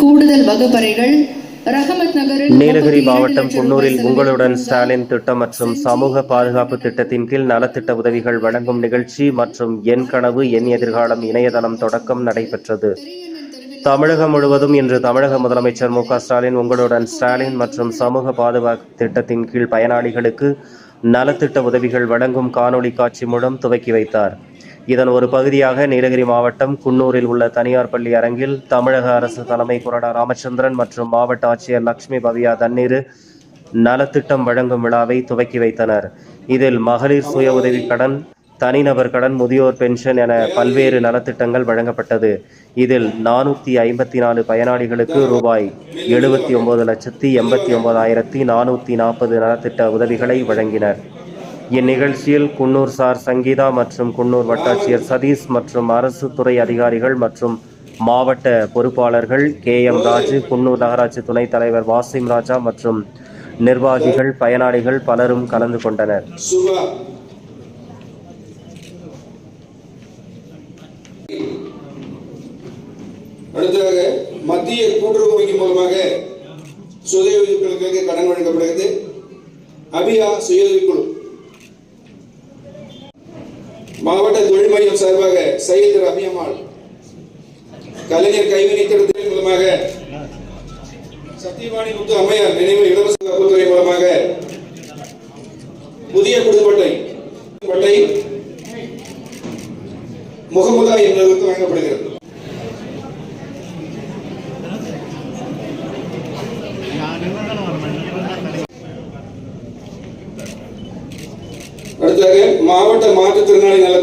கூடுதல் வகுப்பறைகள் நீலகிரி மாவட்டம் குன்னூரில் உங்களுடன் ஸ்டாலின் திட்டம் மற்றும் சமூக பாதுகாப்பு திட்டத்தின் கீழ் நலத்திட்ட உதவிகள் வழங்கும் நிகழ்ச்சி மற்றும் என் கனவு என் எதிர்காலம் இணையதளம் தொடக்கம் நடைபெற்றது. தமிழகம் முழுவதும் இன்று தமிழக முதலமைச்சர் மு க ஸ்டாலின் உங்களுடன் ஸ்டாலின் மற்றும் சமூக பாதுகாப்பு திட்டத்தின் கீழ் பயனாளிகளுக்கு நலத்திட்ட உதவிகள் வழங்கும் காணொலி காட்சி மூலம் துவக்கி வைத்தார். இதன் ஒரு பகுதியாக நீலகிரி மாவட்டம் குன்னூரில் உள்ள தனியார் பள்ளி அரங்கில் தமிழக அரசு தலைமை கொறடா ராமச்சந்திரன் மற்றும் மாவட்ட ஆட்சியர் லட்சுமி பவ்யா தண்ணீர் நலத்திட்டம் வழங்கும் விழாவை துவக்கி வைத்தனர். இதில் மகளிர் சுய உதவி கடன், தனிநபர் கடன், முதியோர் பென்ஷன் என பல்வேறு நலத்திட்டங்கள் வழங்கப்பட்டது. இதில் 454 பயனாளிகளுக்கு ரூபாய் 79,89,440 நலத்திட்ட உதவிகளை வழங்கினர். இந்நிகழ்ச்சியில் குன்னூர் சார் சங்கீதா மற்றும் குன்னூர் வட்டாட்சியர் சதீஷ் மற்றும் அரசு துறை அதிகாரிகள் மற்றும் மாவட்ட பொறுப்பாளர்கள் KM ராஜு, குன்னூர் நகராட்சி துணைத் தலைவர் வாசிம் ராஜா மற்றும் நிர்வாகிகள், பயனாளிகள் பலரும் கலந்து கொண்டனர். அடுத்ததாக மத்திய கூட்டுறவு வங்கி மூலமாக சுய உதவிகளுக்கு கடன் வழங்கப்படுகிறது. அபியா சுய உதவிக்குழு மாவட்ட தொழில் மையம் சார்பாக சையத் ரபியம்மாள், கலைஞர் கைவினை திட்டத்தின் மூலமாக சத்தியவாணி முத்து அம்மையார் நினைவு இலவச துறை மூலமாக புதிய குடும்பட்டை முகமுதா என்பதற்கு வழங்கப்படுகிறது. அடுத்ததாக மாவட்ட மாற்றுத்திறனாளி நல